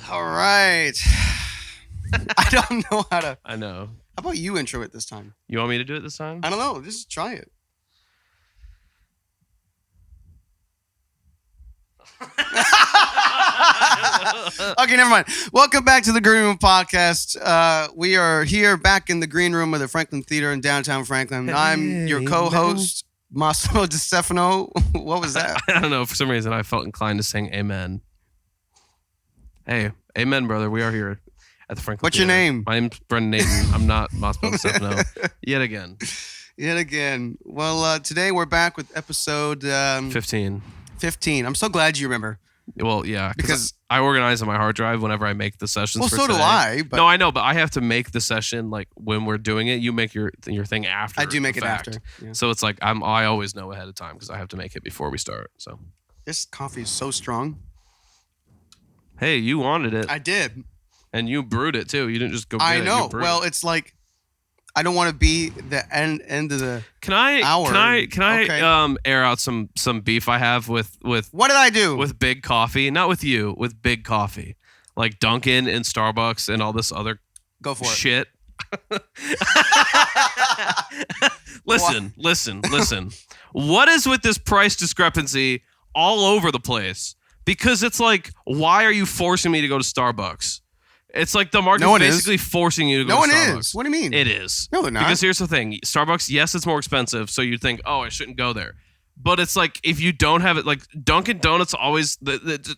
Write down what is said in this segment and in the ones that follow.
All right. I don't know how to. I know. How about you intro it this time? You want me to do it this time? I don't know. Just try it. Okay, never mind. Welcome back to the Green Room Podcast. We are here back in the Green Room of the Franklin Theater in downtown Franklin. I'm your co-host, Massimo DiStefano. What was that? I don't know. For some reason, I felt inclined to sing amen. Hey, amen, brother. We are here at the Franklin What's Theater. your name? My name's Brendan Nathan. I'm not Massimo DiStefano. Yet again. Yet again. Well, today we're back with episode 15. 15. I'm so glad you remember. Well, yeah. Because I organize on my hard drive whenever I make the sessions well, for so today. do I. But No, I know, but I have to make the session like when we're doing it. You make your thing after. I do make the it fact. after. Yeah. So it's like I always know ahead of time because I have to make it before we start. So This coffee is so strong. hey, you wanted it, I did. and you brewed it too. You didn't just go. Get I it, know. you brewed Well, it. it's like I don't want to be the end of the. Can I hour. Okay. air out some beef I have with What did I do? Big Coffee? Not with you, with Big Coffee, like Dunkin' and Starbucks and all this other Go for it. shit. Listen. What is with this price discrepancy all over the place? Because it's like, why are you forcing me to go to Starbucks? It's like the market's No one basically forcing you to go No to one Starbucks. is. What do you mean? It is. No, they're not. Because here's the thing. Starbucks, yes, it's more expensive, so you think, oh, I shouldn't go there. But it's like, if you don't have it, like Dunkin' Donuts always, the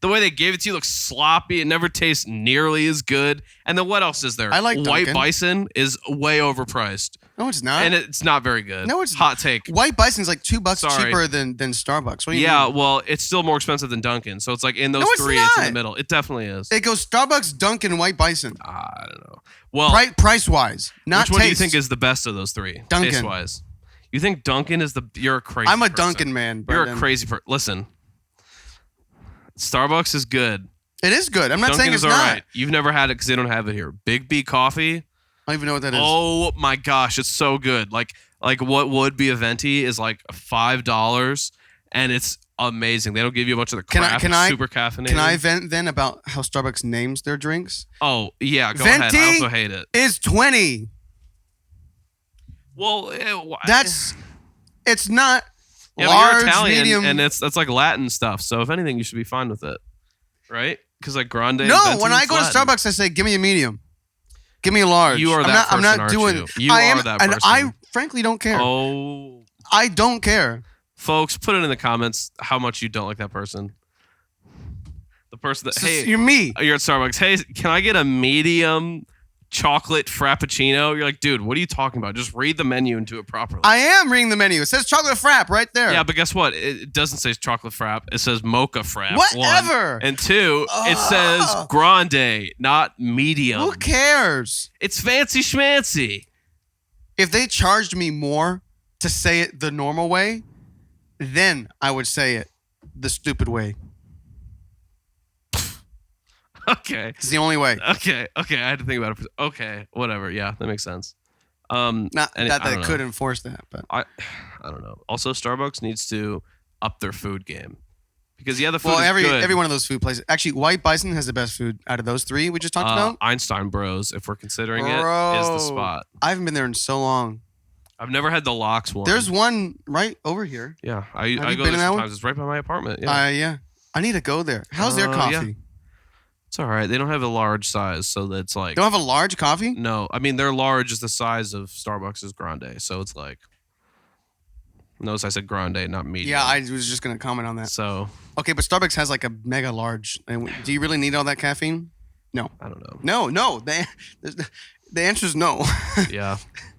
way they gave it to you looks sloppy. It never tastes nearly as good. And then what else is there? I like White Dunkin'. Bison is way overpriced. No, it's not. And it's not very good. No, it's hot take. White Bison's like $2 Sorry. cheaper than Starbucks. What do you Yeah, mean? well, it's still more expensive than Dunkin'. So it's like in those No, it's three, it's in the not. middle. It definitely is. It goes Starbucks, Dunkin', White Bison. I don't know. Well, Price wise, not which one do you taste. think is the best of those three? Dunkin'. Taste wise. You think Dunkin' is you're a crazy I'm a person. Dunkin' man. You're a Brendan. crazy person. Listen, Starbucks is good. It is good. I'm not Dunkin' saying is it's not. alright. You've never had it because they don't have it here. Big B Coffee. I don't even know what that is. Oh my gosh, it's so good. Like what would be a venti is like $5, and it's amazing. They don't give you a bunch of the crap. Super caffeinated. Can I vent then about how Starbucks names their drinks? Oh yeah, go Venti ahead. I also hate it. Is 20. Well, It's not yeah, large, but you're Italian, medium. and that's like Latin stuff. So if anything, you should be fine with it, right? Because like grande. and No, venti, when I it's go to Latin. Starbucks, I say, "Give me a medium, give me a large." You are that I'm not person, doing. aren't you? You I are am, that and person. I frankly don't care. Oh, I don't care. folks, put it in the comments how much you don't like that person. The person that You're me. you're at Starbucks. Hey, can I get a medium chocolate frappuccino? You're like, dude, what are you talking about? Just read the menu and do it properly. I am reading the menu. It says chocolate frap right there. Yeah, but guess what? It doesn't say chocolate frap. It says mocha frap. Whatever. One. And two, it says grande, not medium. Who cares? It's fancy schmancy. If they charged me more to say it the normal way, then I would say it the stupid way. Okay. It's the only way. Okay. I had to think about it. Okay. Whatever. Yeah, that makes sense. Not and that I they don't could know. enforce that, but I don't know. Also, Starbucks needs to up their food game because the food well, is good. every one of those food places. Actually, White Bison has the best food out of those three we just talked about. Einstein Bros, if we're considering it, Bro, is the spot. I haven't been there in so long. I've never had the Lox one. There's one right over here. Yeah, I you go been there in that one? sometimes. It's right by my apartment. Yeah, Yeah. I need to go there. How's their coffee? yeah. It's all right. They don't have a large size, so that's like They don't have a large coffee? no. I mean, their large is the size of Starbucks' grande, so it's like. Notice I said grande, not medium. Yeah, I was just gonna comment on that. So Okay, but Starbucks has like a mega large. And do you really need all that caffeine? No. I don't know. No. The answer is no. Yeah,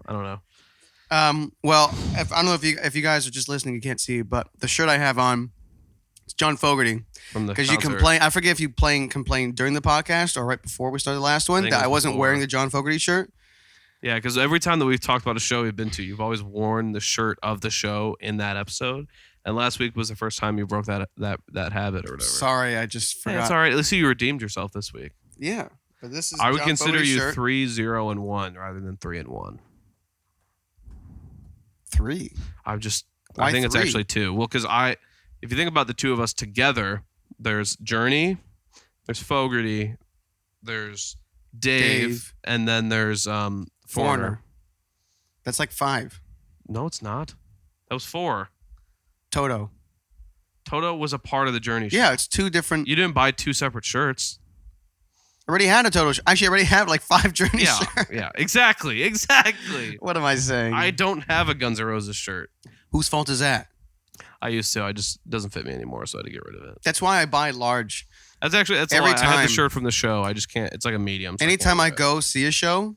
I don't know. Well, I don't know if you guys are just listening, you can't see, but the shirt I have on, it's John Fogerty. From the Because you concert. complain, I forget if you complained during the podcast or right before we started the last one think that it I was wasn't before. wearing the John Fogerty shirt. Yeah, because every time that we've talked about a show we've been to, you've always worn the shirt of the show in that episode. And last week was the first time you broke that habit or whatever. Sorry, I just forgot. Yeah, it's all right. Let's see, you redeemed yourself this week. Yeah, but this is I would John consider Fogerty's you shirt. 3, 0, and 1 rather than 3 and 1. 3. I Why think it's 3? actually 2. Well, because if you think about the two of us together, there's Journey, There's Fogarty. There's Dave. And then there's Foreigner. That's like 5. No, it's not. That was 4. Toto. Toto was a part of the Journey shirt. Yeah, it's 2 different. You didn't buy 2 separate shirts. I already had a Toto. Actually, I already have like 5 Journey shirts. Yeah, exactly. What am I saying? I don't have a Guns N' Roses shirt. Whose fault is that? I used to. I just doesn't fit me anymore, so I had to get rid of it. That's why I buy large. That's every time. I have time. the shirt from the show. I just can't. It's like a medium. So Anytime I go see a show,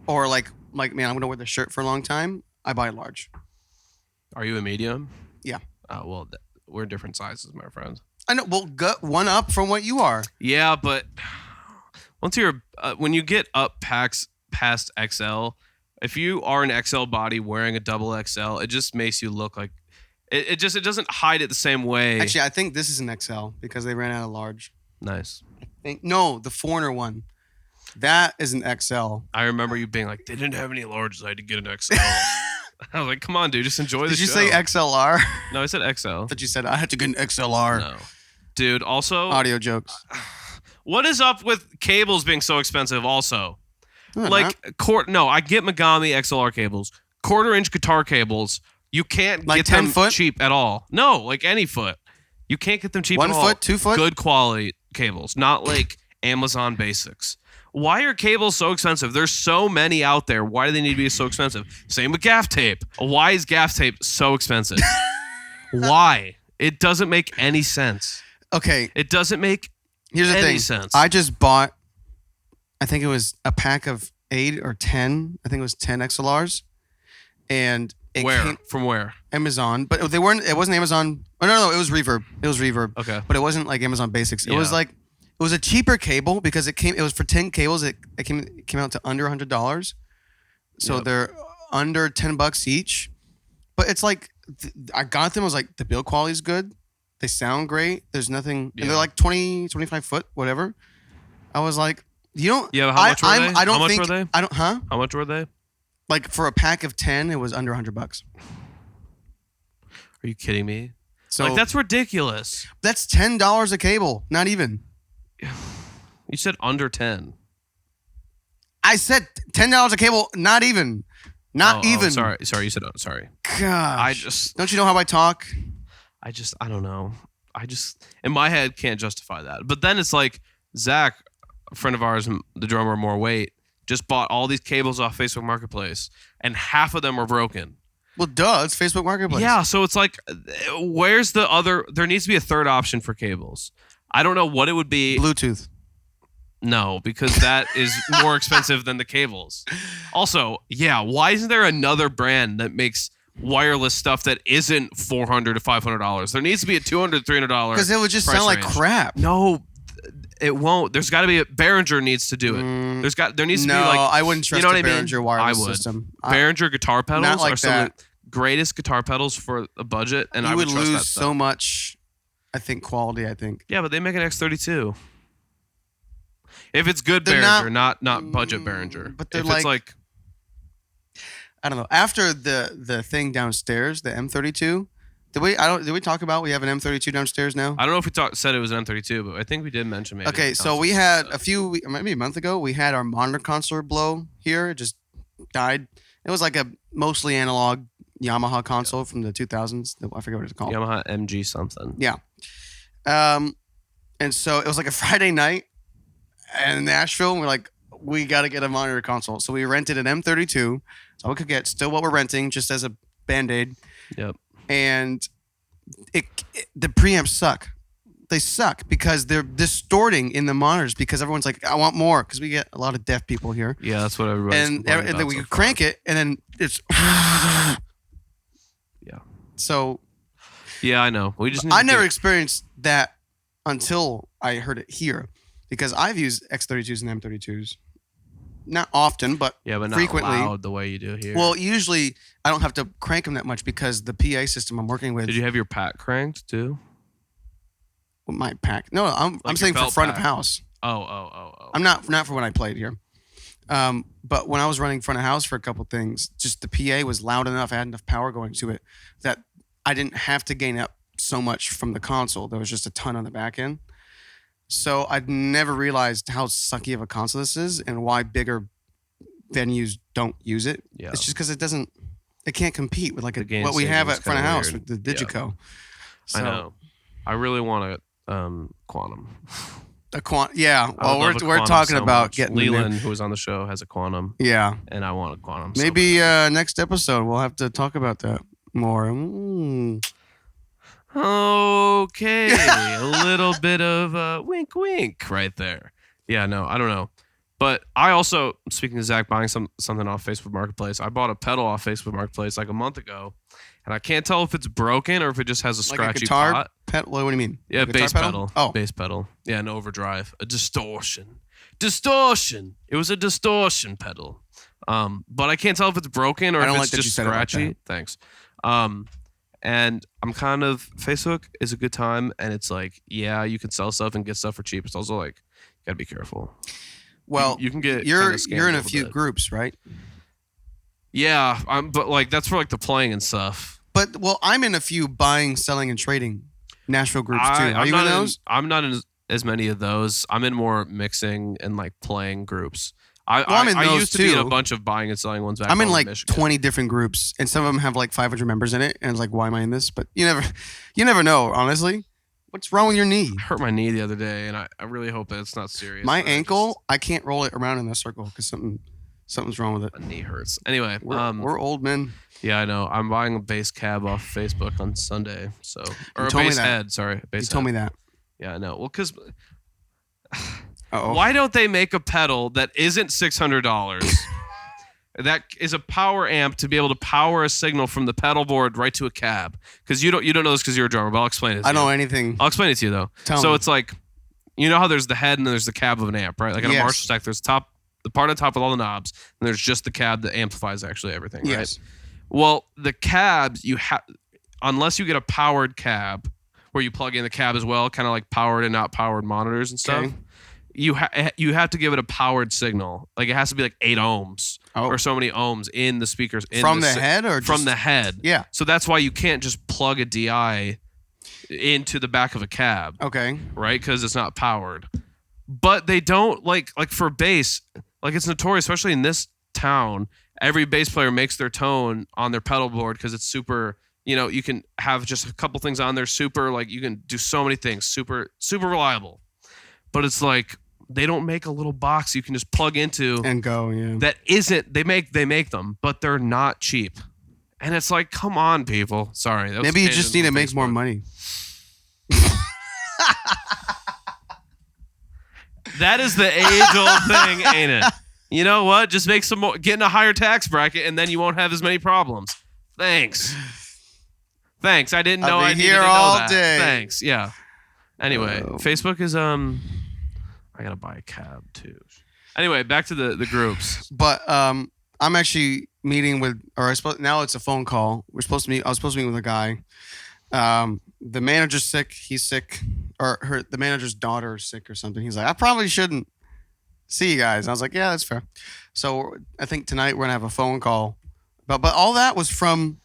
or like man, I'm gonna wear the shirt for a long time, I buy large. Are you a medium? Yeah. Well, we're different sizes, my friend. I know. Well, one up from what you are. Yeah, but once you're when you get up past XL, if you are an XL body wearing a double XL, it just makes you look like it doesn't hide it the same way. Actually, I think this is an XL because they ran out of large. Nice. No, the Foreigner one. That is an XL. I remember you being like, they didn't have any larges. I had to get an XL. I was like, come on, dude, just enjoy the show. Did you say XLR? No, I said XL. But you said I had to get an XLR. No. Dude, also audio jokes. What is up with cables being so expensive also? No, like I get Megami XLR cables. 1/4-inch guitar cables. You can't like get 10 them foot? cheap at all. No, like any foot. You can't get them cheap 1 at all. 1 foot, 2 foot? Good quality cables, not like Amazon Basics. Why are cables so expensive? There's so many out there. Why do they need to be so expensive? Same with gaff tape. Why is gaff tape so expensive? Why? It doesn't make any sense. Okay. It doesn't make Here's the any thing. sense. I just bought, I think it was a pack of 8 or 10. I think it was 10 XLRs. And it came From where? Amazon, but they weren't. It wasn't Amazon. Oh no, it was Reverb. It was Reverb. Okay. But it wasn't like Amazon Basics. It Yeah. was like it was a cheaper cable because it was for 10 cables. It came out to under $100. So Yep. they're under $10 each. But it's like I got them. I was like, the build quality is good. They sound great. There's nothing. Yeah. And they're like 20, 25 foot, whatever. I was like, you don't. Yeah, how much were they? I don't How much think. were they? I don't. Huh? How much were they? Like for a pack of 10, it was under $100. Are you kidding me? So Like that's ridiculous. that's $10 a cable. Not even. You said under 10. I said $10 a cable. Not even. Not even. Sorry. You said sorry. Gosh. Don't you know how I talk? I don't know. In my head, can't justify that. But then it's like, Zach, a friend of ours, the drummer More Weight, just bought all these cables off Facebook Marketplace, and half of them were broken. Well, duh. It's Facebook Marketplace. Yeah, so it's like, where's the other? There needs to be a third option for cables. I don't know what it would be. Bluetooth. No, because that is more expensive than the cables. Also, yeah, why isn't there another brand that makes wireless stuff that isn't $400 to $500? There needs to be a $200, $300. Because it would just price sound like range. crap. No, it won't. There's got to be Behringer needs to do it. There needs to be like. I wouldn't trust you know the what I mean? Behringer wireless I would. system. Behringer guitar pedals not like are some of that. the greatest guitar pedals for a budget, and You I would trust that lose stuff. so much, I think, quality, I think. Yeah, but they make an X32. If it's good They're Behringer, not budget Behringer. But they're if it's like I don't know. After the thing downstairs, the M32, did we talk about we have an M32 downstairs now? I don't know if we said it was an M32, but I think we did mention maybe. Okay, so we had maybe a month ago, we had our monitor console blow here. It just died. It was like a mostly analog Yamaha console from the 2000s. I forget what it's called. Yamaha MG something. Yeah. And so it was like a Friday night in Nashville, and we're like, we got to get a monitor console. So we rented an M32, so we could get still what we're renting, just as a Band-Aid. Yep. And the preamps suck. They suck because they're distorting in the monitors because everyone's like, I want more, because we get a lot of deaf people here. Yeah, that's what everybody's And complaining then about we so far. crank it, and then it's Yeah. So Yeah, I know. We just need I to never get- experienced that until I heard it here, because I've used X32s and M32s. Not often, but yeah, but not frequently. loud the way you do here. Well, usually I don't have to crank them that much because the PA system I'm working with. Did you have your pack cranked too? My pack? No, I'm your saying for belt front pack. of house. Oh. I'm not for when I played here. But when I was running front of house for a couple things, just the PA was loud enough. I had enough power going to it that I didn't have to gain up so much from the console. There was just a ton on the back end. So I'd never realized how sucky of a console this is and why bigger venues don't use it. Yeah. It's just because it can't compete with like The game what we have staging's at front of kinda house weird. with the Yeah. Digico. So, I know. I really want a Quantum. yeah. I would Well, love a we're Quantum talking so about much. getting the new- Leland, who was on the show, has a Quantum, Yeah. and I want a Quantum. so Maybe bad. next episode we'll have to talk about that more. Okay, a little bit of wink, wink right there. Yeah, no, I don't know. But I also, speaking of Zach buying something off Facebook Marketplace, I bought a pedal off Facebook Marketplace like a month ago, and I can't tell if it's broken or if it just has a Like a scratchy guitar pot. What do you mean? Yeah, A guitar bass pedal. Oh, Bass pedal. Yeah, an overdrive. A distortion. Distortion. It was a distortion pedal. But I can't tell if it's broken or I if don't it's like that you just said it like scratchy. that. Thanks. And I'm kind of Facebook is a good time, and it's like, yeah, you can sell stuff and get stuff for cheap. It's also like, you gotta be careful. well, You can get you're kinda scammed in a little few bit. groups, right? Yeah, but like that's for like the playing and stuff. But I'm in a few buying, selling, and trading Nashville groups too. Are I'm you not in those? I'm not in as many of those. I'm in more mixing and like playing groups. I'm in I those used to be in a too. bunch of buying and selling ones back I'm in home like Michigan. 20 different groups, and some of them have like 500 members in it. And it's like, why am I in this? But you never know. Honestly, what's wrong with your knee? I hurt my knee the other day, and I really hope that it's not serious. My but ankle, I can't roll it around in a circle because something's wrong with it. my knee hurts. Anyway, We're old men. yeah, I know. I'm buying a bass cab off Facebook on Sunday, so or a told me bass that. head. Sorry, a bass You told head. me that. Yeah, I know. Well, because Uh-oh. why don't they make a pedal that isn't $600? That is a power amp to be able to power a signal from the pedal board right to a cab. Because you don't know this because you're a drummer, but I'll explain it. To I you. don't know anything. I'll explain it to you though. Tell so me. it's like, you know how there's the head and then there's the cab of an amp, right? Like in a Yes. Marshall stack, there's the part on top with all the knobs, and there's just the cab that amplifies actually everything, right? Yes. Well, the cabs unless you get a powered cab where you plug in the cab as well, kind of like powered and not powered monitors and stuff. Okay. You have to give it a powered signal. Like it has to be like 8 ohms or so many ohms in the speakers. From the head or from just, the head. Yeah. So that's why you can't just plug a DI into the back of a cab, Okay. right? Because it's not powered. But they don't like for bass. Like it's notorious, especially in this town. Every bass player makes their tone on their pedal board because it's super. You can have just a couple things on there. Super, like you can do so many things. Super, super reliable. But it's like they don't make a little box you can just plug into And go, yeah. that isn't. They make them, but they're not cheap. And it's like, come on, people. Sorry. That was Maybe a you just need tangent to on make more Facebook. money. That is the age-old thing, ain't it? You know what? Just make some more. Get in a higher tax bracket, and then you won't have as many problems. Thanks. I didn't know I'll be I needed here to know all that. day. Thanks. Yeah. Anyway, Oh. Facebook is I gotta buy a cab too. Anyway, back to the groups. But I'm actually meeting with, now it's a phone call. I was supposed to meet with a guy. The manager's sick. He's sick, or the manager's daughter is sick or something. He's like, I probably shouldn't see you guys. And I was like, yeah, that's fair. So I think tonight we're gonna have a phone call. But all that was from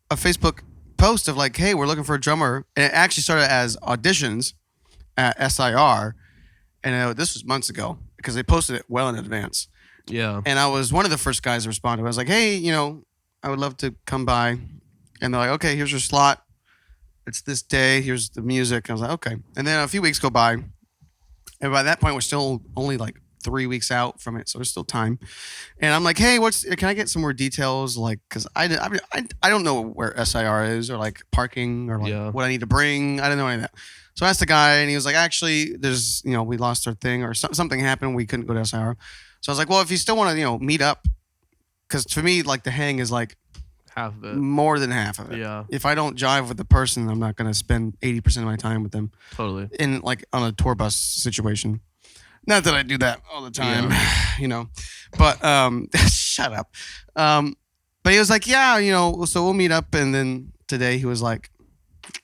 a Facebook post of like, hey, we're looking for a drummer, and it actually started as auditions at SIR, and this was months ago because they posted it well in advance. Yeah. And I was one of the first guys to respond. I was like, hey, I would love to come by. And they're like, okay, here's your slot. It's this day. Here's the music. I was like, okay. And then a few weeks go by. And by that point, we're still only like 3 weeks out from it. So there's still time. And I'm like, hey, can I get some more details? Like, because I don't know where SIR is or like parking or like what I need to bring. I didn't know any of that. So I asked the guy and he was like, actually, there's, we lost our thing or something happened. We couldn't go to SIR. So I was like, well, if you still want to, meet up, because for me, like the hang is like Half of it. more than half of it. Yeah. If I don't jive with the person, I'm not going to spend 80% of my time with them Totally. in like on a tour bus situation. Not that I do that all the time, but shut up. But he was like, yeah, so we'll meet up. And then today he was like,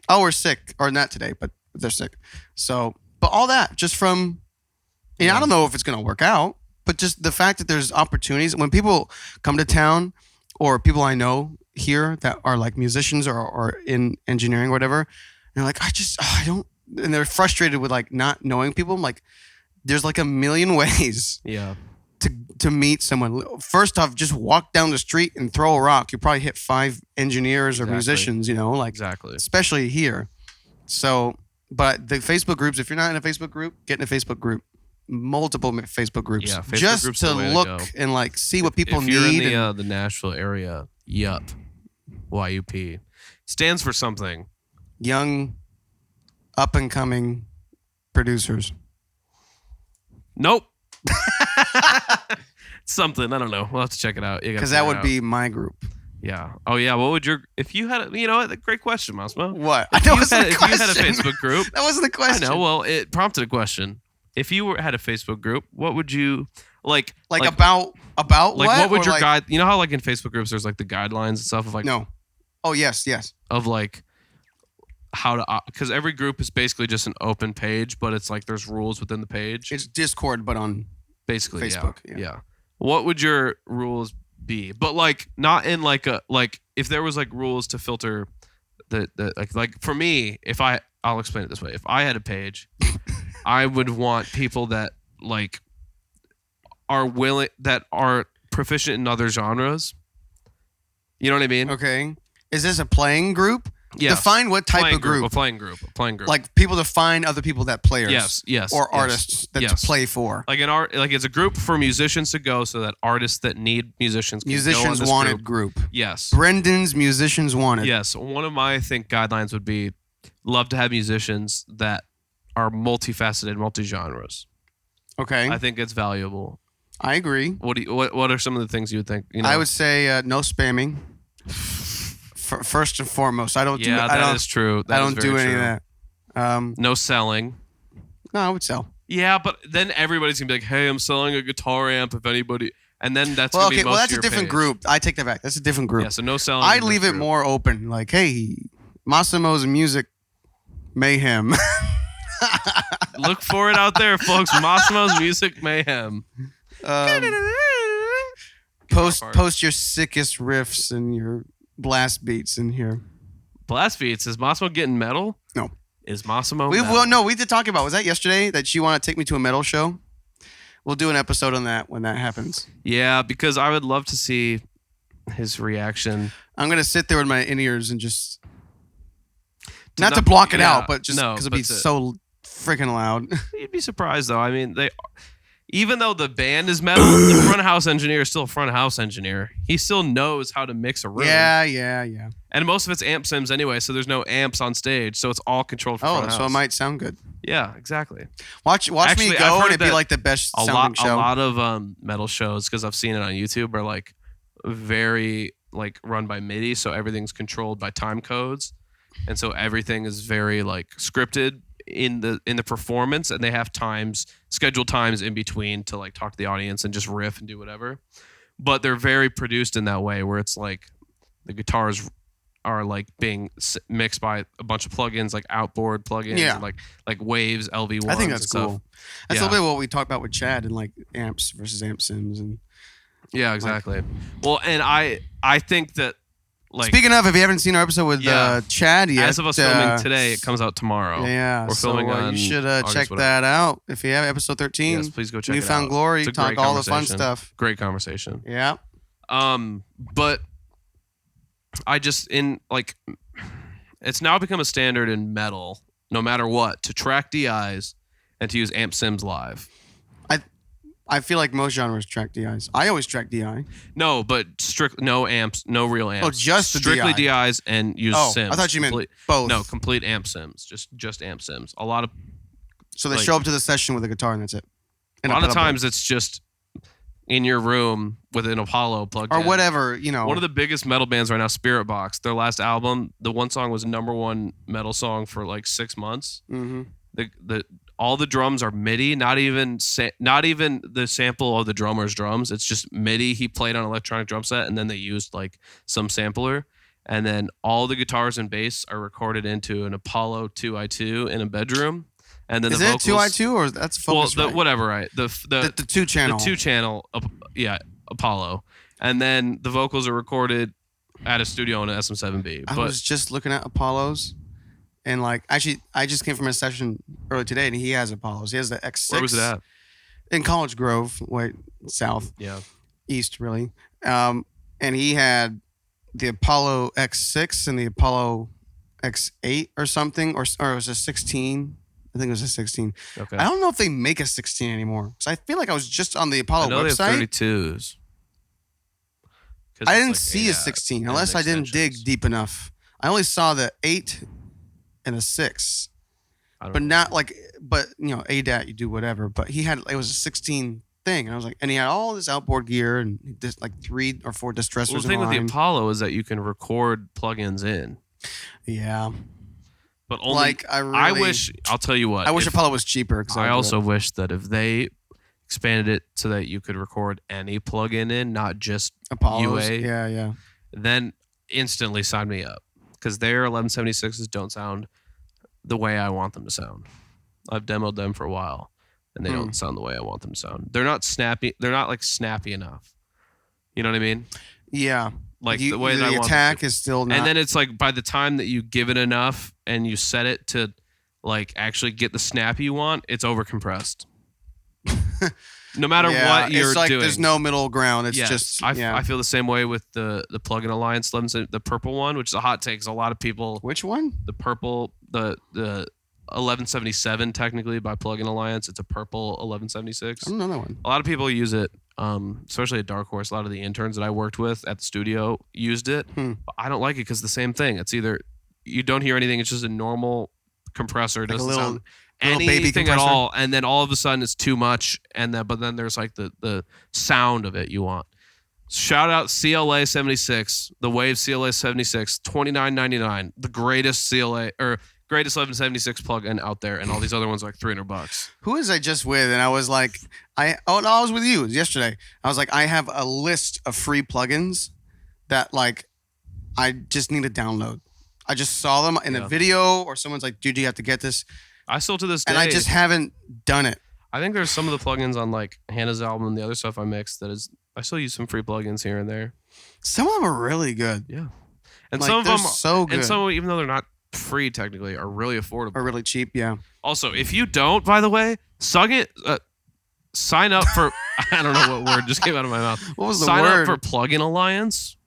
oh, we're sick, or not today, but they're sick. So, but all that just from, I don't know if it's going to work out, but just the fact that there's opportunities when people come to town, or people I know here that are like musicians or in engineering or whatever, they're like, I and they're frustrated with like not knowing people. I'm like, there's like a million ways Yeah. to meet someone. First off, just walk down the street and throw a rock. You probably hit 5 engineers or musicians, like Exactly. especially here. So, but the Facebook groups, if you're not in a Facebook group, get in a Facebook group. Multiple Facebook groups. Yeah, Facebook just groups to are the way to look go. and like see what people If you're need. in the Nashville area, YUP stands for something. Young, up and coming producers. Nope. Something, I don't know. We'll have to check it out. Because that would be my group. Yeah. Oh yeah. What would if you had a great question, Massimo. What? If I know if you had a Facebook group. That wasn't the question. I know. Well, it prompted a question. If you had a Facebook group, what would you like? About what would your like, guide? You know how like in Facebook groups, there's like the guidelines and stuff of like no. Oh yes. Of like how to, because every group is basically just an open page, but it's like there's rules within the page. It's Discord, but on basically Facebook. Yeah. What would your rules be? But like not in like a if there was like rules to filter the like for me, I'll explain it this way. If I had a page, I would want people that like are proficient in other genres. You know what I mean? Okay. Is this a playing group? Yeah. Define what type of group. A playing group. Like people to find other people that players. Yes. Or artists that to play for. Like it's a group for musicians to go, so that artists that need musicians can go on this wanted group. Yes. Brendan's musicians wanted. Yes. One of my guidelines would be love to have musicians that are multifaceted, multi-genres. Okay. I think it's valuable. I agree. What are some of the things you would think? I would say no spamming. First and foremost, I don't do. Yeah, that is true. I don't do any of that. No selling. No, I would sell. Yeah, but then everybody's gonna be like, "Hey, I'm selling a guitar amp. If anybody," and then that's gonna be most well, that's of your a different page. group. I take that back. That's a different group. Yeah, so no selling. I leave it more open. Like, hey, Massimo's music mayhem. Look for it out there, folks. Massimo's Music Mayhem. Post your sickest riffs and your blast beats in here. Blast beats. Is Massimo getting metal? No. Is Massimo metal? Well, no, we did talk about. Was that yesterday that you want to take me to a metal show? We'll do an episode on that when that happens. Yeah, because I would love to see his reaction. I'm gonna sit there with my in-ears and just not to block it out, but just because it'd be so freaking loud. You'd be surprised though. I mean, even though the band is metal, the front of house engineer is still a front of house engineer. He still knows how to mix a room. Yeah. And most of it's amp sims anyway, so there's no amps on stage, so it's all controlled from front of house. So it might sound good. Yeah, exactly. Watch me go, and it'd be like the best sounding show. A lot of metal shows, because I've seen it on YouTube, are like very like run by MIDI, so everything's controlled by time codes, and so everything is very like scripted in the performance, and they have scheduled times in between to like talk to the audience and just riff and do whatever. But they're very produced in that way, where it's like the guitars are like being mixed by a bunch of plugins, like outboard plugins, and like Waves, LV1s. I think that's cool. Stuff. That's a little bit what we talked about with Chad and like amps versus amp sims and. Yeah, exactly. Well, and I think that. Like, speaking of, if you haven't seen our episode with Chad yet, as of us filming today, it comes out tomorrow. Yeah, we're filming on. You should check that out if you have episode 13. Yes, please go check it out. Newfound Glory, talk all the fun stuff. Great conversation. Yeah. But I just it's now become a standard in metal, no matter what, to track DIs and to use amp sims live. I feel like most genres track DIs. I always track DI. No, but no amps, no real amps. Oh, just the strictly DI. DIs and use sims. I thought you meant both. No, complete amp sims. Just amp sims. A lot of. So they show up to the session with a guitar and that's it. And a lot of times it's just in your room with an Apollo plugged in. Or whatever, One of the biggest metal bands right now, Spirit Box. Their last album, the one song was #1 metal song for like 6 months. Mm-hmm. All the drums are MIDI, not even the sample of the drummer's drums. It's just MIDI. He played on an electronic drum set, and then they used like some sampler. And then all the guitars and bass are recorded into an Apollo 2i2 in a bedroom. And then is the it vocals, 2i2 or that's Focus? Well, whatever, right? The 2-channel. The 2-channel, Apollo. And then the vocals are recorded at a studio in an SM7B. I was just looking at Apollos. And like, actually, I just came from a session earlier today, and he has Apollos. He has the X6. Where was it at? In College Grove, south, east, really. And he had the Apollo X6 and the Apollo X8 or something, or it was a 16. I think it was a 16. Okay. I don't know if they make a 16 anymore, because I feel like I was just on the Apollo I know website. They have 32s. I didn't see a 16 unless I didn't dig deep enough. I only saw the 8 and a 6, but not like, but you know, ADAT, you do whatever. But it was a 16 thing, and I was like, and he had all this outboard gear and just like 3 or 4 distressors. Well, the thing with the Apollo is that you can record plugins in. Yeah. But only, like I'll tell you what. I wish Apollo was cheaper. I also wish that if they expanded it so that you could record any plugin in, not just Apollos. UA. Yeah. Then instantly sign me up, because their 1176s don't sound the way I want them to sound. I've demoed them for a while, and they don't sound the way I want them to sound. They're not snappy. They're not like snappy enough. You know what I mean? Yeah. Like the way that I want attack is still not. And then it's like by the time that you give it enough and you set it to like actually get the snap you want, it's overcompressed. No matter what you're it's like doing. There's no middle ground. It's just I feel the same way with the Plugin Alliance, the purple one, which is a hot take. 'Cause a lot of people. Which one? The purple, the 1177 technically by Plugin Alliance. It's a purple 1176. I don't know that one. A lot of people use it, especially at Dark Horse. A lot of the interns that I worked with at the studio used it. But I don't like it because the same thing. It's either you don't hear anything. It's just a normal compressor. It doesn't sound anything at all, and then all of a sudden it's too much, but then there's like the sound of it you want. Shout out CLA 76, the Wave CLA 76, $29.99, the greatest CLA or greatest 1176 plugin out there, and all these other ones are like $300. Who was I just with? And I was like, I was with you yesterday. I was like, I have a list of free plugins that like I just need to download. I just saw them in a video, or someone's like, dude, you have to get this. I still to this day, and I just haven't done it. I think there's some of the plugins on like Hannah's album and the other stuff I mixed I still use some free plugins here and there. Some of them are really good. Yeah, and like, some of them so good. And some of them, even though they're not free technically, are really affordable. Are really cheap. Yeah. Also, if you don't, by the way, sign up for. I don't know what word just came out of my mouth. What was the word? word? Sign up for Plugin Alliance,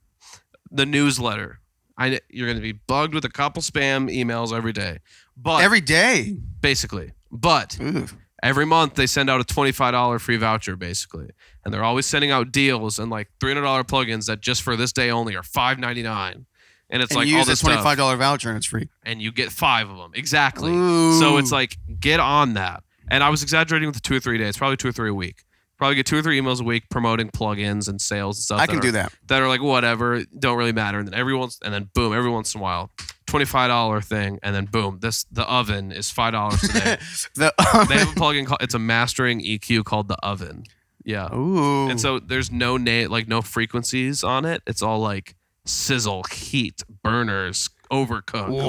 the newsletter. You're going to be bugged with a couple spam emails every day. But every day, basically. But ooh. Every month they send out a $25 free voucher, basically, and they're always sending out deals and like $300 plugins that just for this day only are $5.99. And it's like you all use this a $25 voucher and it's free. And you get 5 of them exactly. Ooh. So it's like get on that. And I was exaggerating with the 2 or 3 days, probably 2 or 3 a week. Probably get 2 or 3 emails a week promoting plugins and sales and stuff. I can do that. That are like whatever, don't really matter. And then every once in a while, $25 thing, and then boom, the oven is $5 today. They have a plugin called it's a mastering EQ called the Oven. Yeah. Ooh. And so there's no no frequencies on it. It's all like sizzle, heat, burners, overcooked. What?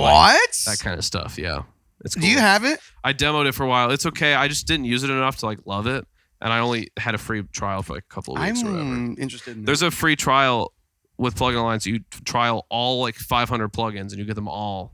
Like, that kind of stuff. Yeah. It's cool. Do you have it? I demoed it for a while. It's okay. I just didn't use it enough to like love it. And I only had a free trial for like a couple of weeks or whatever. I'm interested in that. There's a free trial with Plugin Alliance. You trial all like 500 plugins and you get them all.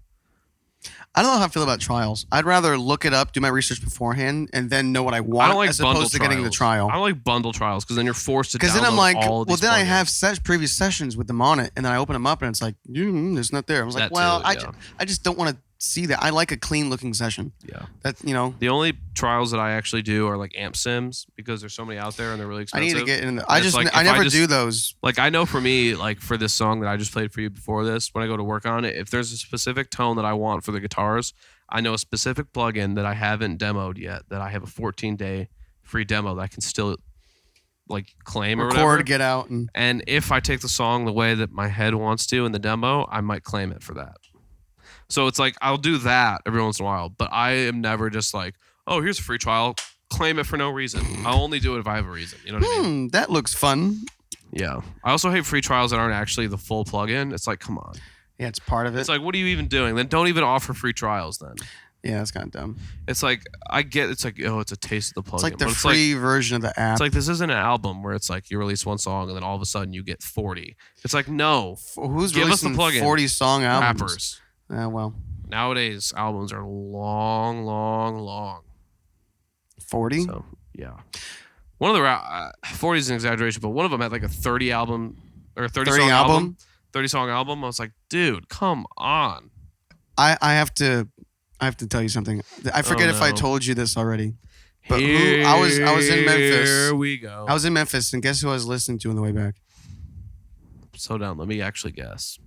I don't know how I feel about trials. I'd rather look it up, do my research beforehand, and then know what I want, I don't like as opposed to getting the trial. I don't like bundle trials because then you're forced to download then I'm like, all these then plugins. I have previous sessions with them on it, and then I open them up, and it's like, it's not there. I was like, I just don't want to see that. I like a clean looking session. Yeah. That's, The only trials that I actually do are like amp sims because there's so many out there and they're really expensive. I need to get in. I never do those. Like I know for me, like for this song that I just played for you before this, when I go to work on it, if there's a specific tone that I want for the guitars, I know a specific plugin that I haven't demoed yet that I have a 14-day free demo that I can still like claim or whatever. Get out. And if I take the song the way that my head wants to in the demo, I might claim it for that. So it's like I'll do that every once in a while, but I am never just like, oh, here's a free trial, claim it for no reason. I'll only do it if I have a reason. You know what I mean? That looks fun. Yeah. I also hate free trials that aren't actually the full plugin. It's like, come on. Yeah, it's part of it. It's like, what are you even doing? Then don't even offer free trials then. Yeah, that's kind of dumb. It's like, it's like, oh, it's a taste of the plugin. It's like the free version of the app. It's like, this isn't an album where it's like you release one song and then all of a sudden you get 40. It's like, no. Who's give us the releasing plugin? 40 song albums? Rappers. Well. Nowadays, albums are long. 40? So, yeah. One of the 40 is an exaggeration, but one of them had like a 30 album or a 30 song album. 30 song album. I was like, dude, come on. I have to tell you something. I forget if I told you this already. But I was in Memphis. Here we go. I was in Memphis, and guess who I was listening to on the way back? Slow down. Let me actually guess.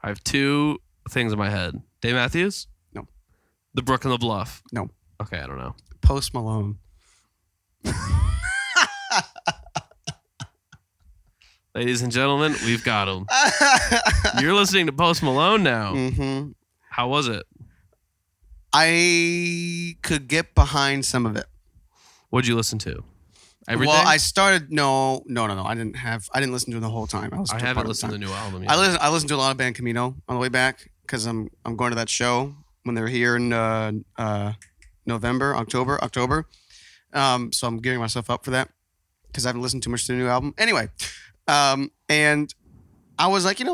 I have two things in my head. Dave Matthews? No. The Brook and the Bluff? No. Okay, I don't know. Post Malone. Ladies and gentlemen, we've got him. You're listening to Post Malone now. Mm-hmm. How was it? I could get behind some of it. What'd you listen to? Everything? Well, I started. No. I didn't listen to it the whole time. I haven't listened to the new album yet. I listened to a lot of Band Camino on the way back because I'm going to that show when they're here in October. So I'm gearing myself up for that because I haven't listened too much to the new album. Anyway, and I was like, he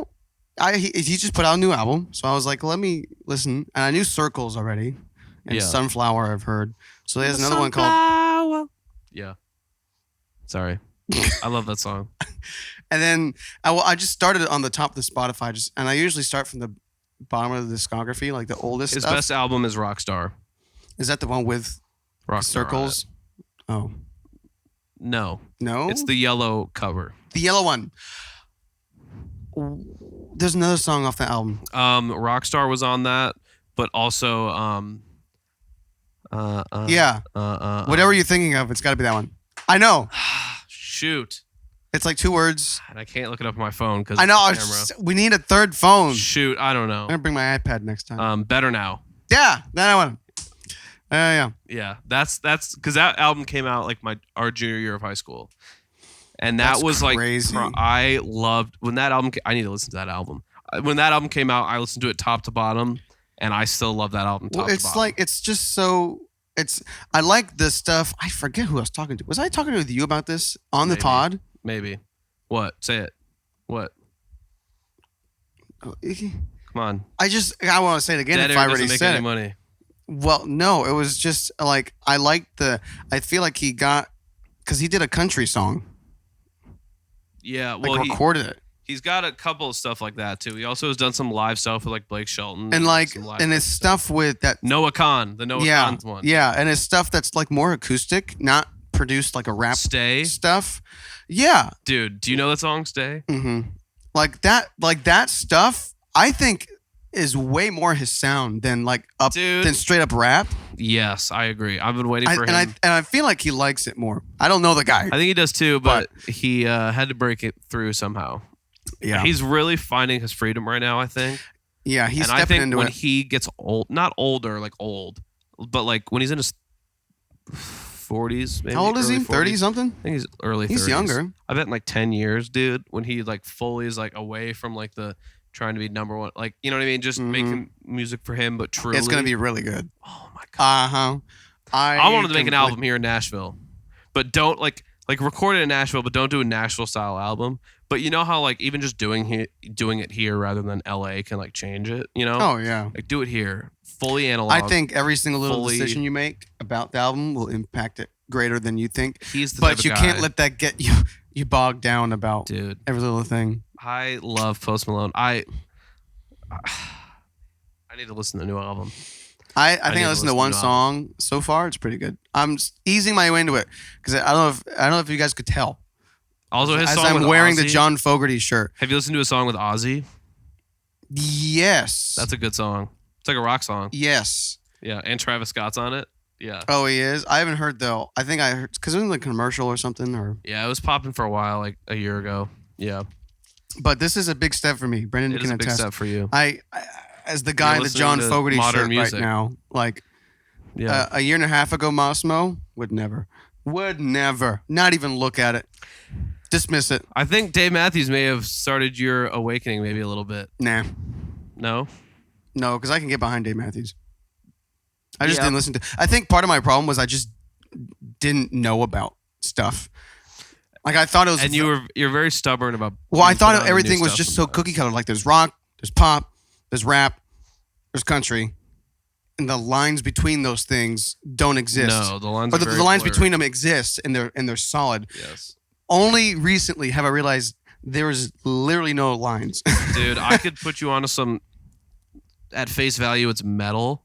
just put out a new album, so I was like, let me listen. And I knew Circles already, and Sunflower I've heard. So there's another one called. Yeah. Sorry, I love that song. And then I just started on the top of the Spotify, and I usually start from the bottom of the discography, like the oldest. His stuff. best album is Rockstar. Is that the one with Rockstar Circles? Oh, no, it's the yellow cover. The yellow one. There's another song off the album. Rockstar was on that, but also whatever you're thinking of, it's got to be that one. I know. Shoot. It's like 2 words. And I can't look it up on my phone because I know. We need a third phone. Shoot, I don't know. I'm gonna bring my iPad next time. Better Now. Yeah, that one. Yeah. Yeah, that's because that album came out like our junior year of high school, and that was crazy. Like I loved when that album. I need to listen to that album. When that album came out, I listened to it top to bottom, and I still love that album. Top to bottom. It's just so. I like the stuff. I forget who I was talking to. Was I talking with you about this on the pod? Maybe. What? Say it. What? Come on. I want to say it again Dead if I air already doesn't make said any it. money. Well, no, it was just like I feel like he got because he did a country song. Yeah, well, recorded it. He's got a couple of stuff like that too. He also has done some live stuff with like Blake Shelton and his stuff with that Noah Khan, the Noah Khan one. Yeah, and his stuff that's like more acoustic, not produced like a rap stuff. Yeah, dude, do you know that song "Stay"? Mm-hmm. Like that stuff. I think is way more his sound than than straight up rap. Yes, I agree. I've been waiting for him. And I feel like he likes it more. I don't know the guy. I think he does too, but he had to break it through somehow. Yeah. He's really finding his freedom right now, I think. Yeah, he's stepping into it. And I think into when he gets old, not older, like old, but like when he's in his 40s, maybe. How old is he? 40s? 30 something? I think he's early 30s. He's younger. I bet in like 10 years, dude, when he like fully is like away from like the trying to be number one, like, you know what I mean? Just making music for him, but truly. It's going to be really good. Oh my God. Uh-huh. I wanted to make an album here in Nashville, but don't like record it in Nashville, but don't do a Nashville style album. But you know how like even just doing it here rather than LA can like change it, you know? Oh yeah. Like do it here, fully analog. I think every single little decision you make about the album will impact it greater than you think. He's the but you can't let that get you bogged down about every little thing. I love Post Malone. I need to listen to the new album. I think I listened to one song so far. It's pretty good. I'm easing my way into it because I don't know if you guys could tell. Also, his song I'm with wearing Ozzy. the John Fogerty shirt. Have you listened to a song with Ozzy? Yes. That's a good song. It's like a rock song. Yes. Yeah, and Travis Scott's on it. Yeah. Oh, he is? I haven't heard, though. I think I heard, because it was like a commercial or something. Yeah, it was popping for a while, like a year ago. Yeah. But this is a big step for me. Brendan can attest. It is a big step for you. I as the guy in the John Fogerty shirt right now, like a year and a half ago, Massimo would never, not even look at it. Dismiss it. I think Dave Matthews may have started your awakening maybe a little bit. Nah. No? No, because I can get behind Dave Matthews. I just didn't listen to. I think part of my problem was I just didn't know about stuff. Like I thought it was. And you're very stubborn about. Well, I thought everything was just so cookie cutter. Like there's rock, there's pop, there's rap, there's country, and the lines between those things don't exist. No, the lines or are the very lines blurred. between them exist, and they're solid. Yes. Only recently have I realized there is literally no lines. Dude, I could put you onto some. At face value, it's metal.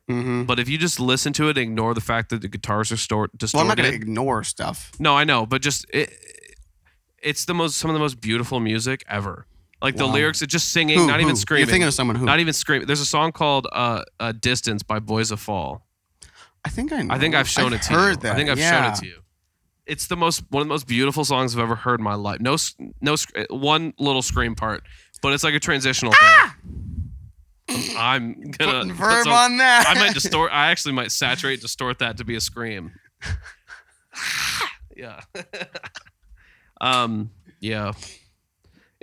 Mm-hmm. But if you just listen to it and ignore the fact that the guitars are distorted. Well, I'm not going to ignore stuff. No, I know, but just it's some of the most beautiful music ever. Like the lyrics, it's just singing, not even screaming. You're thinking of someone who? Not even screaming. There's a song called "Distance" by Boys of Fall. I think I know. I think I've shown it to you. Heard that. I think I've shown it to you. It's one of the most beautiful songs I've ever heard in my life. No, one little scream part, but it's like a transitional thing. I'm gonna putting verb on that. I actually might distort that to be a scream. Yeah. Yeah.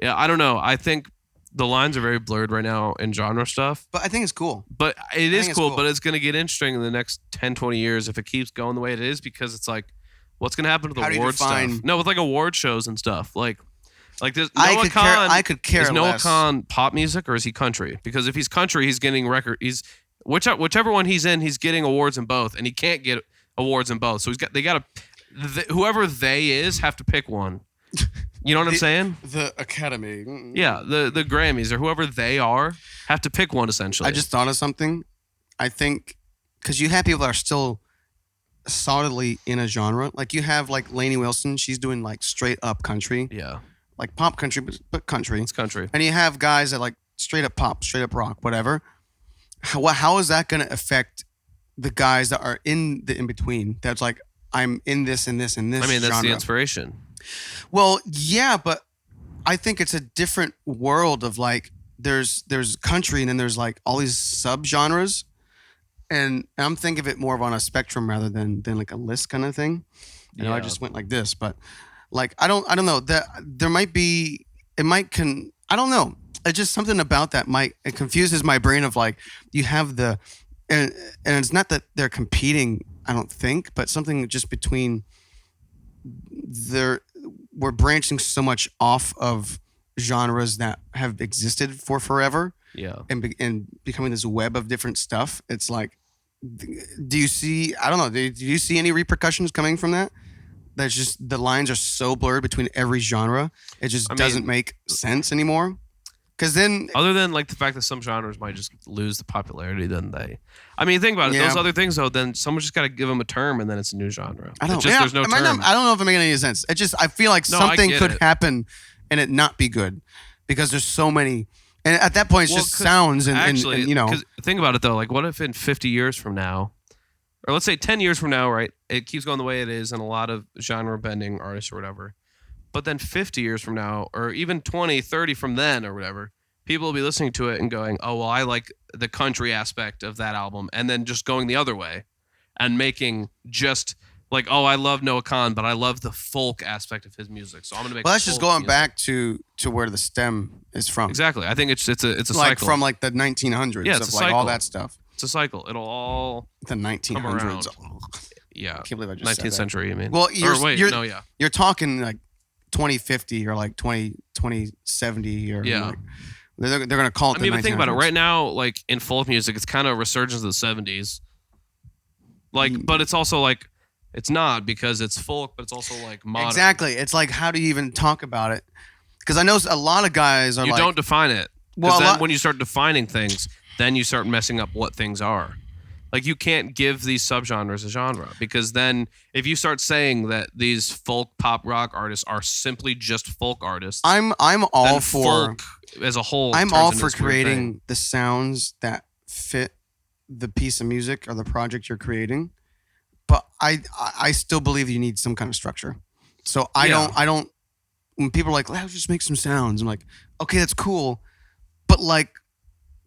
Yeah. I don't know. I think the lines are very blurred right now in genre stuff. But I think it's cool. But it is cool, but it's going to get interesting in the next 10, 20 years if it keeps going the way it is, because it's like, what's going to happen to the award stuff? No, with like award shows and stuff. Like this. I could care less. Is Noah less. Khan pop music or is he country? Because if he's country, he's getting whichever one he's in, he's getting awards in both, and he can't get awards in both. So whoever they is have to pick one. You know what I'm saying? The Academy. Yeah, the Grammys or whoever they are have to pick one essentially. I just thought of something. I think because you have people that are still solidly in a genre. Like you have like Lainey Wilson. She's doing like straight up country. Yeah. Like pop country, but country. It's country. And you have guys that like straight up pop, straight up rock, whatever. How is that going to affect the guys that are in the in between? That's like, I'm in this and this and this. I mean, that's genre. the inspiration. Well, yeah, but I think it's a different world of like there's country and then there's like all these subgenres, and I'm thinking of it more of on a spectrum rather than like a list kind of thing. You know, I just went like this, but like I don't know that there might be I don't know. It's just something about that it confuses my brain of like you have and it's not that they're competing, I don't think, but something just between we're branching so much off of genres that have existed for forever. Yeah. And becoming this web of different stuff. It's like, do you see, I don't know, do you see any repercussions coming from that? That's just, the lines are so blurred between every genre. It just doesn't make sense anymore. Because then, other than like the fact that some genres might just lose the popularity, think about it. Yeah. Those other things, though, then someone just got to give them a term, and then it's a new genre. I don't. There's no term. I don't know if it makes any sense. I feel like something could happen, and it not be good, because there's so many. And at that point, it's just sounds and you know. Think about it though. Like, what if in 50 years from now, or let's say 10 years from now, right? It keeps going the way it is, and a lot of genre bending artists or whatever. But then 50 years from now, or even 20, 30 from then or whatever, people will be listening to it and going, oh, well, I like the country aspect of that album. And then just going the other way and making just like, oh, I love Noah Khan, but I love the folk aspect of his music. So I'm going to make that's just going back to where the stem is from. Exactly. I think it's a like cycle. From like the 1900s. Yeah, it's of a like cycle. all that stuff. It's a cycle. It'll all the 1900s. Yeah. I can't believe I just 19th century, you mean? Well, you're talking like 2050 or like 2070 or like, they're going to call it the 1900s. But think about it. Right now, like in folk music, it's kind of a resurgence of the 70s. Like, but it's also like, it's not, because it's folk, but it's also like modern. Exactly. It's like, how do you even talk about it? Because I know a lot of guys are you don't define it. Well, then when you start defining things, then you start messing up what things are. Like, you can't give these subgenres a genre, because then if you start saying that these folk, pop, rock artists are simply just folk artists, I'm all for folk as a whole. I'm all for creating the sounds that fit the piece of music or the project you're creating, but I still believe you need some kind of structure. So I don't. When people are like, "Let's just make some sounds," I'm like, "Okay, that's cool," but like,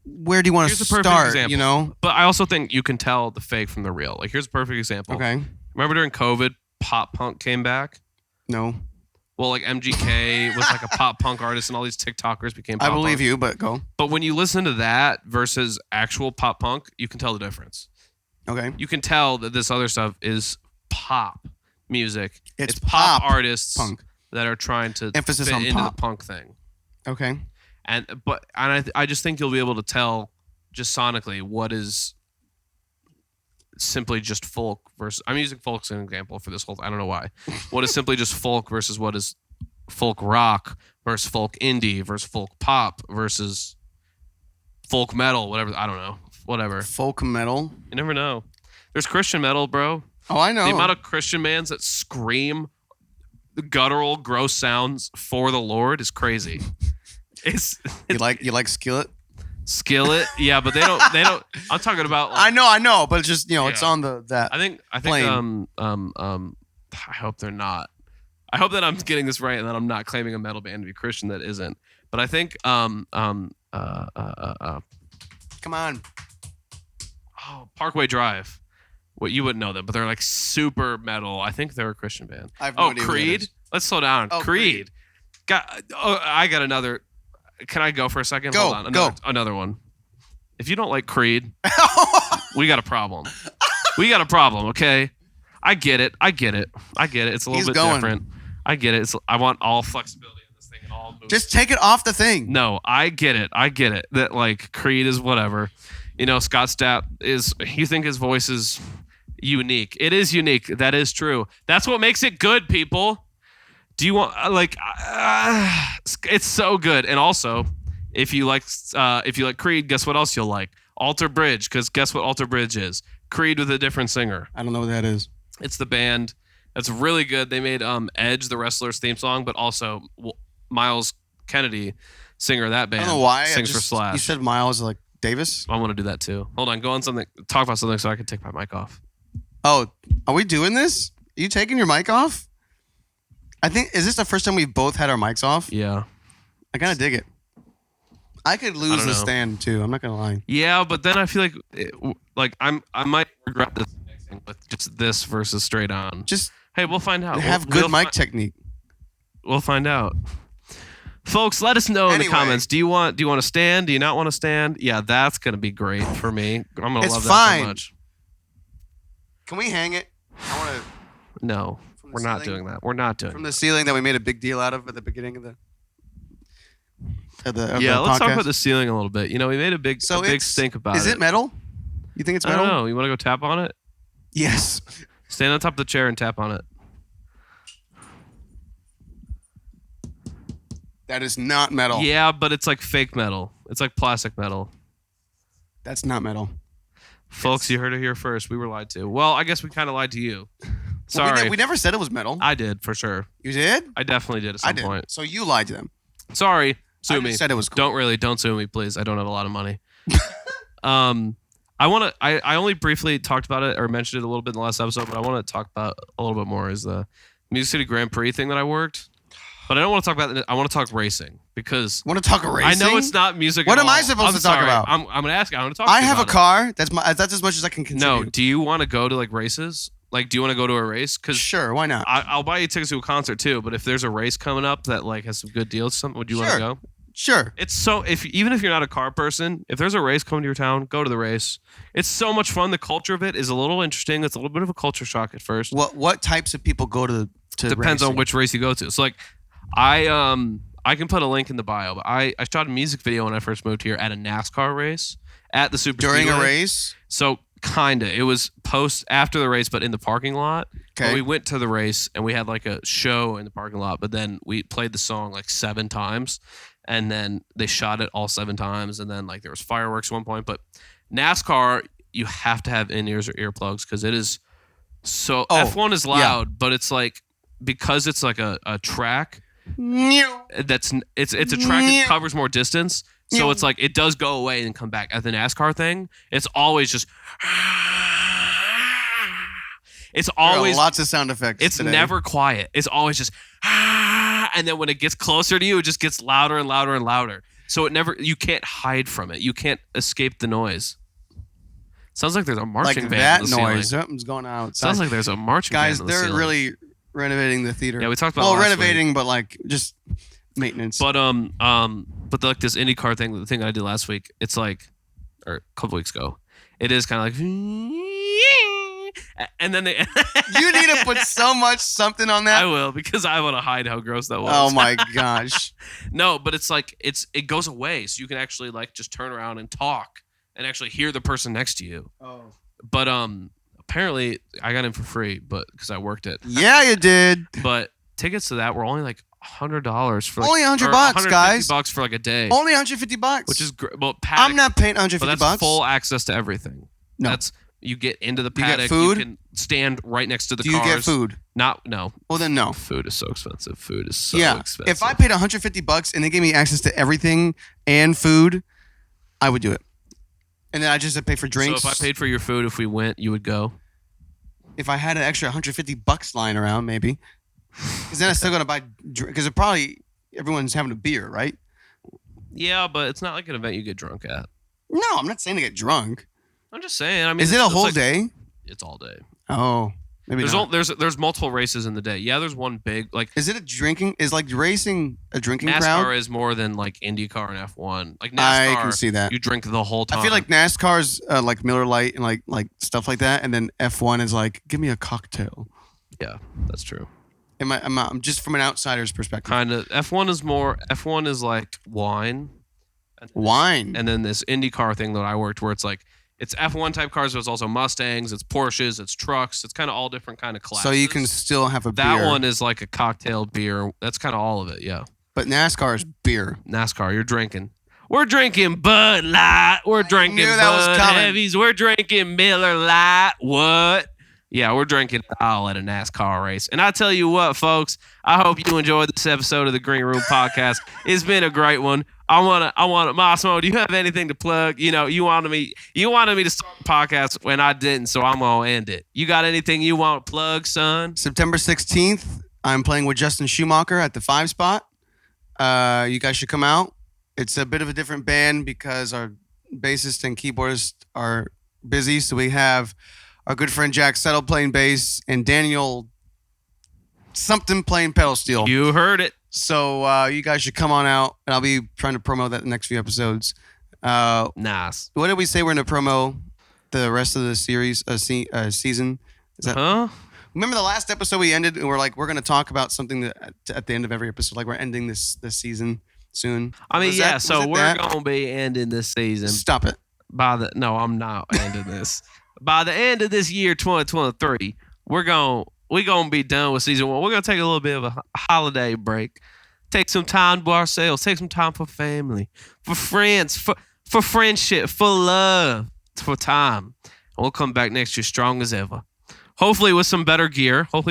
where do you want to start? Example. You know. But I also think you can tell the fake from the real. Like, here's a perfect example. Okay. Remember during COVID, pop punk came back? No. Well, like MGK was like a pop punk artist, and all these TikTokers became pop I believe punk. you, but go. But when you listen to that versus actual pop punk, you can tell the difference. Okay. You can tell that this other stuff is pop music. It's pop artists punk that are trying to emphasis fit on into pop. the punk thing. Okay. I just think you'll be able to tell just sonically, what is simply just folk versus? I'm using folk as an example for this whole. I don't know why. What is simply just folk versus what is folk rock versus folk indie versus folk pop versus folk metal, whatever. I don't know. Whatever. Folk metal. You never know. There's Christian metal, bro. Oh, I know. The amount of Christian bands that scream guttural, gross sounds for the Lord is crazy. It's you like Skillet? Skillet, yeah, but they don't. I'm talking about. Like, I know, but it's just it's on that. I think. plane. I hope they're not. I hope that I'm getting this right and that I'm not claiming a metal band to be Christian that isn't. But I think Come on. Oh, Parkway Drive. Well, you wouldn't know them, but they're like super metal. I think they're a Christian band. I have no idea Creed. Let's slow down. Oh, Creed. I got another. Can I go for a second? Go. Hold on. Another one. If you don't like Creed, we got a problem. We got a problem, okay? I get it. It's a little bit different. I get it. I want all flexibility in this thing and all moves. Just take it off the thing. No, I get it. That like Creed is whatever. Scott Stapp you think his voice is unique. It is unique. That is true. That's what makes it good, people. Do you want it's so good. And also, if you like Creed, guess what else you'll like? Alter Bridge, because guess what Alter Bridge is? Creed with a different singer. I don't know what that is. It's the band that's really good. They made Edge, the wrestler's theme song, but also Miles Kennedy, singer of that band, I don't know why. sings for Slash. You said Miles like Davis? I want to do that too. Hold on, go on something. Talk about something so I can take my mic off. Oh, are we doing this? Are you taking your mic off? Is this the first time we've both had our mics off? Yeah. I kind of dig it. I could lose the stand too. I'm not gonna lie. Yeah, but then I feel like I might regret this mixing with just this versus straight on. Hey, we'll find out. Have good mic technique. We'll find out. Folks, let us know in the comments. Do you want to stand? Do you not want to stand? Yeah, that's gonna be great for me. I'm gonna love that so much. Can we hang it? I want to. No, we're not doing that. We're not doing from the ceiling that we made a big deal out of at the beginning of the. Let's talk about the ceiling a little bit. We made a big stink about it. Is it metal? You think it's metal? I don't know. You want to go tap on it? Yes. Stand on top of the chair and tap on it. That is not metal. Yeah, but it's like fake metal. It's like plastic metal. That's not metal. Folks, you heard it here first. We were lied to. Well, I guess we kind of lied to you. Sorry. Well, we never said it was metal. I did, for sure. You did? I definitely did at some point. So you lied to them. Sorry. Sue me. Said it was cool. Don't sue me, please. I don't have a lot of money. I only briefly talked about it or mentioned it a little bit in the last episode, but I want to talk about a little bit more is the Music City Grand Prix thing that I worked. But I don't want to talk about it. I want to talk racing because want to talk racing? I know it's not music. What am I supposed to talk about? I'm going to ask you. I want to talk. I have a car. That's as much as I can contribute. No. Do you want to go to like races? Like, do you want to go to a race? Cause sure, why not? I'll buy you tickets to a concert too. But if there's a race coming up that like has some good deals, would you want to go? Sure. It's so even if you're not a car person, if there's a race coming to your town, go to the race. It's so much fun. The culture of it is a little interesting. It's a little bit of a culture shock at first. What types of people go to depends racing? On which race you go to. So like, I can put a link in the bio. But I shot a music video when I first moved here at a NASCAR race at the Super during Speedway. A race. So kinda, it was after the race, but in the parking lot. Okay. But we went to the race and we had like a show in the parking lot. But then we played the song like 7 times. And then they shot it all 7 times. And then like there was fireworks at one point. But NASCAR, you have to have in-ears or earplugs because it is so... F1 is loud, but it's like... Because it's like a track... It's a track that covers more distance. So it's like it does go away and come back. At the NASCAR thing, it's always just... It's always... lots of sound effects It's today. never quiet. It's always just... And then when it gets closer to you, it just gets louder and louder and louder. So you can't hide from it. You can't escape the noise. Sounds like there's a marching band. Like that noise. Something's going on outside. Sounds like there's a marching band. Guys, they're really renovating the theater. Yeah, we talked about renovating, but like just maintenance. But like this IndyCar thing, the thing I did last week, it's like, or a couple weeks ago, it is kind of like, and then they. You need to put something on that. I will because I want to hide how gross that was. Oh my gosh. No, but it's like it goes away, so you can actually like just turn around and talk and actually hear the person next to you. Oh. But apparently I got in for free, but because I worked it. Yeah, you did. But tickets to that were only like $100 for like, only $100, guys. $150 for like a day. Only $150, which is great. Well, I'm not paying $150. But that's full access to everything. No. That's you get into the You get paddock. food? You can stand right next to the Do cars. you get food? No. Well, then no. Food is so expensive. Food is so Yeah. expensive. If I paid $150 and they gave me access to everything and food, I would do it. And then I just had to pay for drinks. So if I paid for your food, if we went, you would go? If I had an extra $150 lying around, maybe. Because then I'm still gonna buy. Because probably everyone's having a beer, right? Yeah, but it's not like an event you get drunk at. No, I'm not saying to get drunk. I'm just saying. I mean, is it a whole like, day? It's all day. Oh, maybe not. There's multiple races in the day. Yeah, there's one big like. Is it a drinking? Is like racing a drinking NASCAR crowd? is more than like IndyCar and F1. Like NASCAR, I can see that. You drink the whole time. I feel like NASCAR's like Miller Lite and like stuff like that, and then F1 is like, give me a cocktail. Yeah, that's true. I'm just from an outsider's perspective. Kind of. F1 is like wine. Wine. And then this IndyCar thing that I worked where it's like it's F1 type cars, but it's also Mustangs, it's Porsches, it's trucks, it's kind of all different kind of classes. So you can still have a beer. That one is like a cocktail beer. That's kind of all of it, yeah. But NASCAR is beer. NASCAR, you're drinking. We're drinking Bud Light. We're drinking Bud Heavies. We're drinking Miller Lite. What? Yeah, we're drinking it all at a NASCAR race. And I tell you what, folks, I hope you enjoyed this episode of the Green Room Podcast. It's been a great one. I want to, Massimo, do you have anything to plug? You know, you wanted me to start the podcast when I didn't, so I'm going to end it. You got anything you want to plug, son? September 16th, I'm playing with Justin Schumacher at the 5 spot. You guys should come out. It's a bit of a different band because our bassist and keyboardist are busy, so we have our good friend Jack Settle playing bass and Daniel something playing pedal steel. You heard it. So you guys should come on out, and I'll be trying to promo that in the next few episodes. Nice. What did we say we're going to promo the rest of the series season? Is that? Huh? Remember the last episode we ended, and we're going to talk about something that at the end of every episode, like we're ending this season soon. I mean, Was so we're that? going to be ending this season. Stop it. No, I'm not ending this. By the end of this year, 2023, we're going to be done with season 1. We're going to take a little bit of a holiday break. Take some time to ourselves. Take some time for family, for friends, for friendship, for love, for time. And we'll come back next year strong as ever. Hopefully with some better gear. Oh,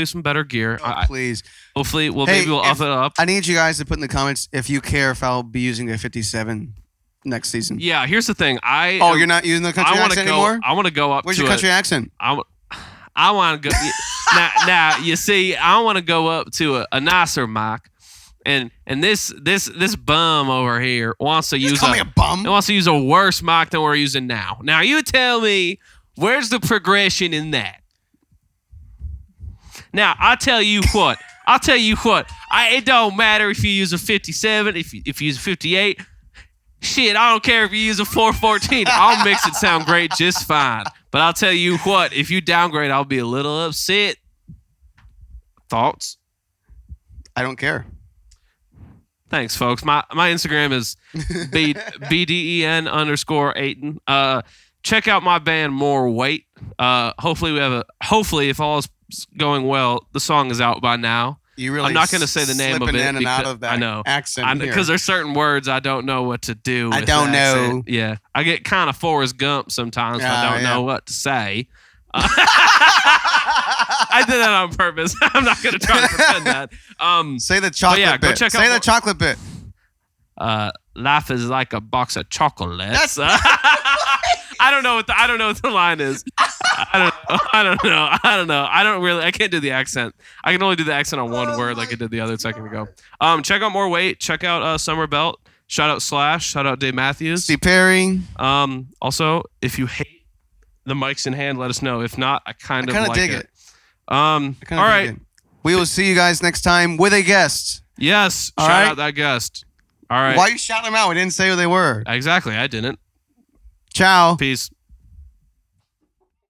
please. Hopefully maybe we'll up it up. I need you guys to put in the comments if you care if I'll be using a 57 next season. Yeah, here's the thing. You're not using the country accent anymore? I want to go up. Where's your country accent? I want to go. now, you see, I want to go up to a nicer mic, and this bum over here wants to use me a bum. It wants to use a worse mic than we're using now. Now, you tell me, where's the progression in that? Now, I tell you what. It don't matter if you use a 57, if you use a 58. Shit, I don't care if you use a 414. I'll mix it sound great just fine. But I'll tell you what, if you downgrade, I'll be a little upset. Thoughts? I don't care. Thanks, folks. My Instagram is BDEN_Ayton. Check out my band More Weight. Hopefully if all is going well, the song is out by now. I'm not going to say the name of it in and out of that I know accent because there's certain words I don't know what to do. I don't know. Yeah, I get kind of Forrest Gump sometimes. So I don't know what to say. I did that on purpose. I'm not going to try to pretend that. Say the chocolate bit. Say the chocolate bit. Life is like a box of chocolates. I don't know what the line is. I don't know. I can't do the accent. I can only do the accent on one word like I did the other second ago. Check out More Weight. Check out Summer Belt. Shout out Slash. Shout out Dave Matthews. Steve Perry. Also, if you hate the mics in hand, let us know. If not, I kind of like dig it. All right. We will see you guys next time with a guest. Yes. Shout out that guest. All right. Why are you shouting them out? We didn't say who they were. Exactly. I didn't. Ciao. Peace.